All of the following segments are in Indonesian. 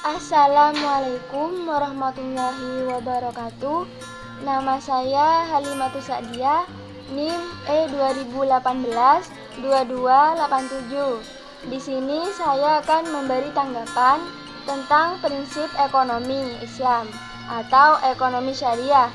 Assalamualaikum warahmatullahi wabarakatuh. Nama saya Halimatus Sa'diyah, NIM E2018-2287. Di sini saya akan memberi tanggapan tentang prinsip ekonomi Islam atau ekonomi syariah.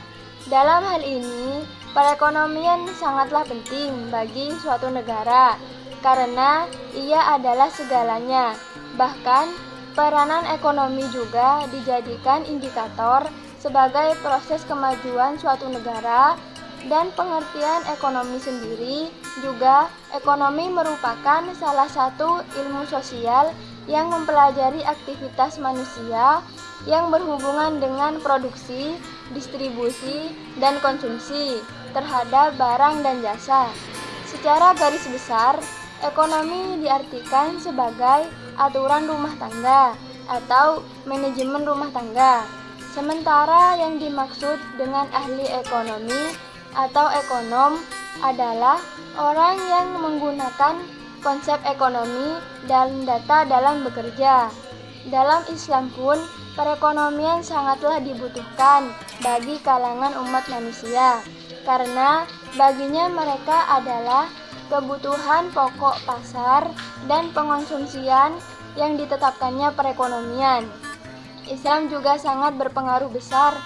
Dalam hal ini, perekonomian sangatlah penting bagi suatu negara karena ia adalah segalanya. Bahkan, peranan ekonomi juga dijadikan indikator sebagai proses kemajuan suatu negara, dan pengertian ekonomi sendiri juga ekonomi merupakan salah satu ilmu sosial yang mempelajari aktivitas manusia yang berhubungan dengan produksi, distribusi, dan konsumsi terhadap barang dan jasa. Secara garis besar, ekonomi diartikan sebagai aturan rumah tangga atau manajemen rumah tangga. Sementara yang dimaksud dengan ahli ekonomi atau ekonom adalah orang yang menggunakan konsep ekonomi dan data dalam bekerja. Dalam Islam pun, perekonomian sangatlah dibutuhkan bagi kalangan umat manusia, karena baginya mereka adalah kebutuhan pokok pasar dan pengonsumsian yang ditetapkannya perekonomian. Islam juga sangat berpengaruh besar,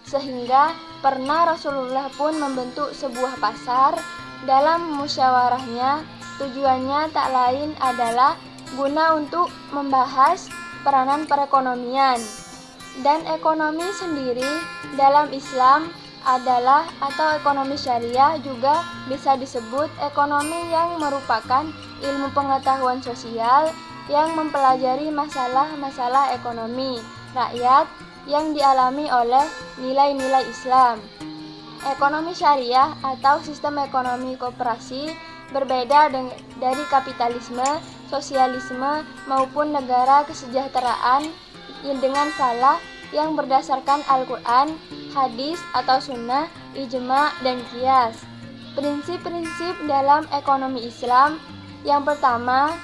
sehingga pernah Rasulullah pun membentuk sebuah pasar. Dalam musyawarahnya, tujuannya tak lain adalah guna untuk membahas peranan perekonomian. Dan ekonomi sendiri dalam Islam adalah atau ekonomi syariah juga bisa disebut ekonomi yang merupakan ilmu pengetahuan sosial yang mempelajari masalah-masalah ekonomi rakyat yang dialami oleh nilai-nilai Islam. Ekonomi syariah atau sistem ekonomi koperasi berbeda dari kapitalisme, sosialisme maupun negara kesejahteraan dengan falah yang berdasarkan Al-Quran, hadis atau sunnah, ijma, dan qiyas. Prinsip-prinsip dalam ekonomi Islam: yang pertama,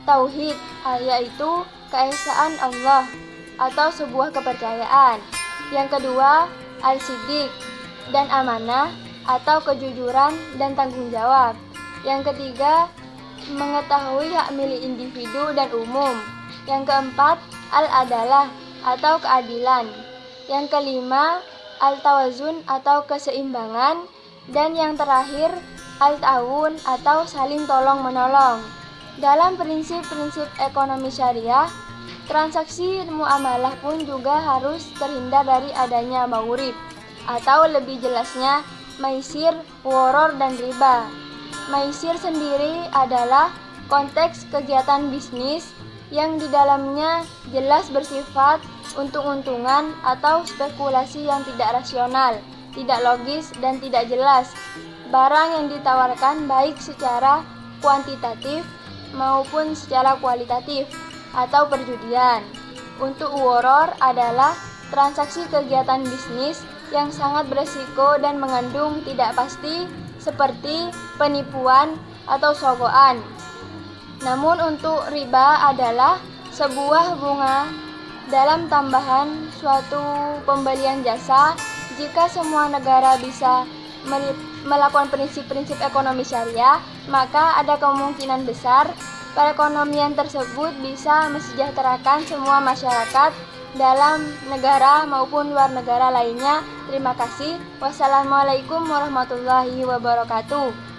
tauhid, yaitu keesaan Allah atau sebuah kepercayaan. Yang kedua, al-siddiq dan amanah atau kejujuran dan tanggung jawab. Yang ketiga, mengetahui hak milik individu dan umum. Yang keempat, al-adalah atau keadilan. Yang kelima, al-tawazun atau keseimbangan. Dan yang terakhir, al-ta'awun atau saling tolong-menolong. Dalam prinsip-prinsip ekonomi syariah, transaksi muamalah pun juga harus terhindar dari adanya maurib, atau lebih jelasnya maisir, woror, dan riba. Maisir sendiri adalah konteks kegiatan bisnis yang di dalamnya jelas bersifat untung-untungan atau spekulasi yang tidak rasional, tidak logis, dan tidak jelas. Barang yang ditawarkan baik secara kuantitatif maupun secara kualitatif, atau perjudian. Untuk woror adalah transaksi kegiatan bisnis yang sangat beresiko dan mengandung tidak pasti seperti penipuan atau sogokan. Namun untuk riba adalah sebuah bunga dalam tambahan suatu pembelian jasa. Jika semua negara bisa melakukan prinsip-prinsip ekonomi syariah, maka ada kemungkinan besar perekonomian tersebut bisa mesejahterakan semua masyarakat dalam negara maupun luar negara lainnya. Terima kasih. Wassalamualaikum warahmatullahi wabarakatuh.